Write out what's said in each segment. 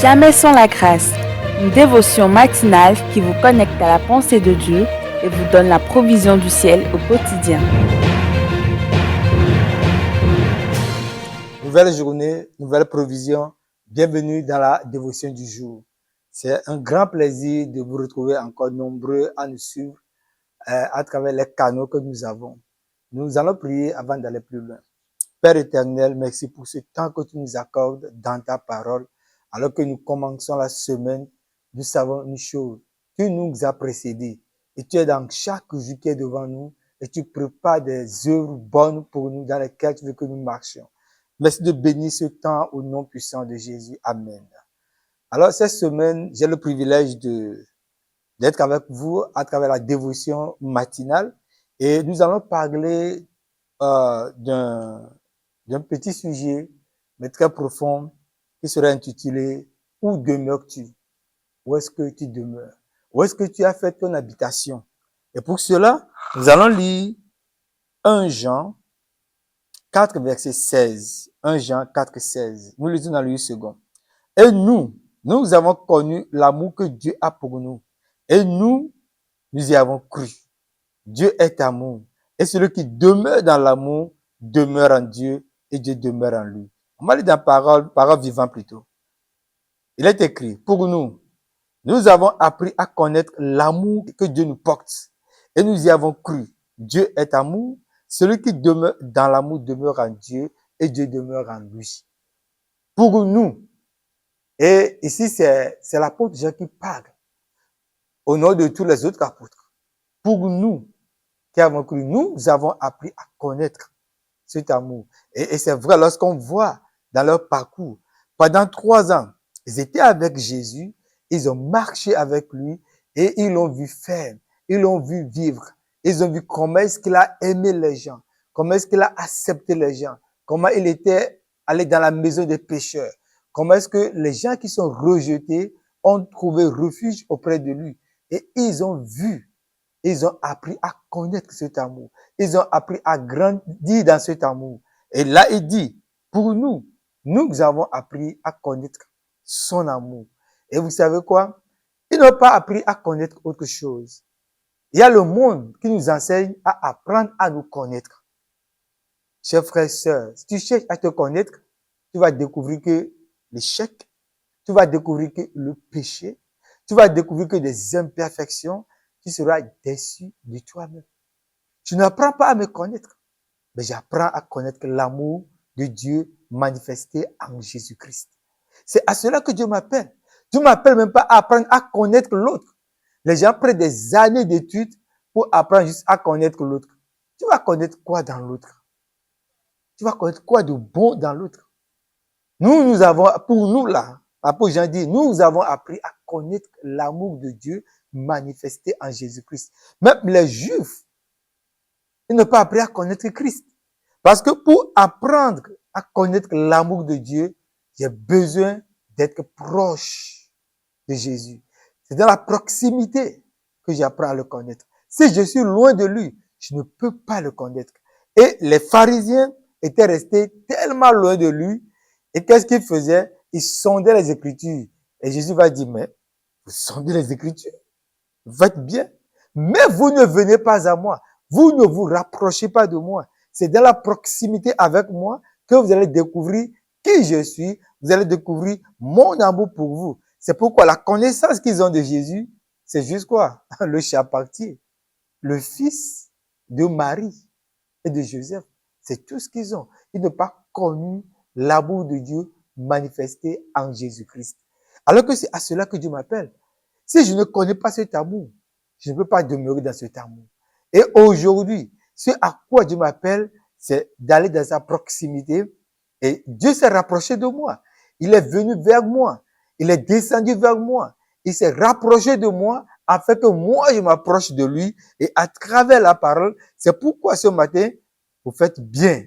Jamais sans la grâce, une dévotion matinale qui vous connecte à la pensée de Dieu et vous donne la provision du ciel au quotidien. Nouvelle journée, nouvelle provision. Bienvenue dans la dévotion du jour. C'est un grand plaisir de vous retrouver encore nombreux à nous suivre à travers les canaux que nous avons. Nous allons prier avant d'aller plus loin. Père éternel, merci pour ce temps que tu nous accordes dans ta parole. Alors que nous commençons la semaine, nous savons une chose. Tu nous as précédés et tu es dans chaque jour qui est devant nous et tu prépares des œuvres bonnes pour nous dans lesquelles tu veux que nous marchions. Merci de bénir ce temps au nom puissant de Jésus. Amen. Alors, cette semaine, j'ai le privilège d'être avec vous à travers la dévotion matinale et nous allons parler d'un petit sujet, mais très profond, qui sera intitulé « Où demeures-tu » ? Où est-ce que tu demeures? Où est-ce que tu as fait ton habitation? Et pour cela, nous allons lire 1 Jean 4, verset 16. 1 Jean 4, 16. Nous lisons dans le 8 secondes. Et nous avons connu l'amour que Dieu a pour nous. Et nous y avons cru. Dieu est amour. Et celui qui demeure dans l'amour demeure en Dieu et Dieu demeure en lui. On va lire dans parole vivante plutôt. Il est écrit, pour nous avons appris à connaître l'amour que Dieu nous porte. Et nous y avons cru. Dieu est amour. Celui qui demeure dans l'amour demeure en Dieu et Dieu demeure en lui. Pour nous. Et ici, c'est l'apôtre Jean qui parle. Au nom de tous les autres apôtres. Pour nous qui avons cru, nous avons appris à connaître cet amour. Et c'est vrai, lorsqu'on voit dans leur parcours, pendant 3 ans, ils étaient avec Jésus, ils ont marché avec lui et ils l'ont vu faire, ils l'ont vu vivre. Ils ont vu comment est-ce qu'il a aimé les gens, comment est-ce qu'il a accepté les gens, comment il était allé dans la maison des pécheurs, comment est-ce que les gens qui sont rejetés ont trouvé refuge auprès de lui. Et ils ont vu, ils ont appris à connaître cet amour. Ils ont appris à grandir dans cet amour. Et là, il dit, pour nous avons appris à connaître son amour. Et vous savez quoi? Ils n'ont pas appris à connaître autre chose. Il y a le monde qui nous enseigne à apprendre à nous connaître. Chers frères et sœurs, si tu cherches à te connaître, tu vas découvrir que l'échec, tu vas découvrir que le péché, tu vas découvrir que des imperfections, tu seras déçu de toi-même. Tu n'apprends pas à me connaître, mais j'apprends à connaître l'amour de Dieu manifesté en Jésus-Christ. C'est à cela que Dieu m'appelle. Dieu m'appelle même pas à apprendre à connaître l'autre. Les gens prennent des années d'études pour apprendre juste à connaître l'autre. Tu vas connaître quoi dans l'autre? Tu vas connaître quoi de bon dans l'autre? Nous avons, pour nous là, l'apôtre Jean dit, nous avons appris à connaître l'amour de Dieu manifesté en Jésus-Christ. Même les Juifs, ils n'ont pas appris à connaître Christ. Parce que pour apprendre à connaître l'amour de Dieu, j'ai besoin d'être proche de Jésus. C'est dans la proximité que j'apprends à le connaître. Si je suis loin de lui, je ne peux pas le connaître. Et les pharisiens étaient restés tellement loin de lui. Et qu'est-ce qu'ils faisaient? Ils sondaient les Écritures. Et Jésus va dire, mais vous sondez les Écritures? Vous faites bien. Mais vous ne venez pas à moi. Vous ne vous rapprochez pas de moi. C'est dans la proximité avec moi que vous allez découvrir qui je suis. Vous allez découvrir mon amour pour vous. C'est pourquoi la connaissance qu'ils ont de Jésus, c'est juste quoi? Le charpentier, le fils de Marie et de Joseph. C'est tout ce qu'ils ont. Ils n'ont pas connu l'amour de Dieu manifesté en Jésus-Christ. Alors que c'est à cela que Dieu m'appelle. Si je ne connais pas cet amour, je ne peux pas demeurer dans cet amour. Et aujourd'hui, ce à quoi Dieu m'appelle, c'est d'aller dans sa proximité. Et Dieu s'est rapproché de moi. Il est venu vers moi. Il est descendu vers moi. Il s'est rapproché de moi afin que moi, je m'approche de lui. Et à travers la parole, c'est pourquoi ce matin, vous faites bien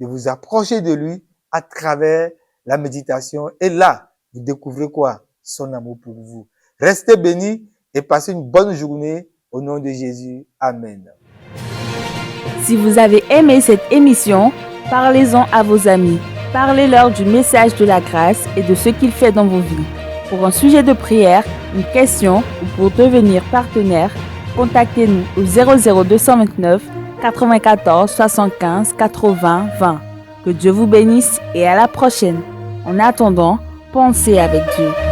de vous approcher de lui à travers la méditation. Et là, vous découvrez quoi? Son amour pour vous. Restez bénis et passez une bonne journée au nom de Jésus. Amen. Si vous avez aimé cette émission, parlez-en à vos amis. Parlez-leur du message de la grâce et de ce qu'il fait dans vos vies. Pour un sujet de prière, une question ou pour devenir partenaire, contactez-nous au 00229 94 75 80 20. Que Dieu vous bénisse et à la prochaine. En attendant, pensez avec Dieu.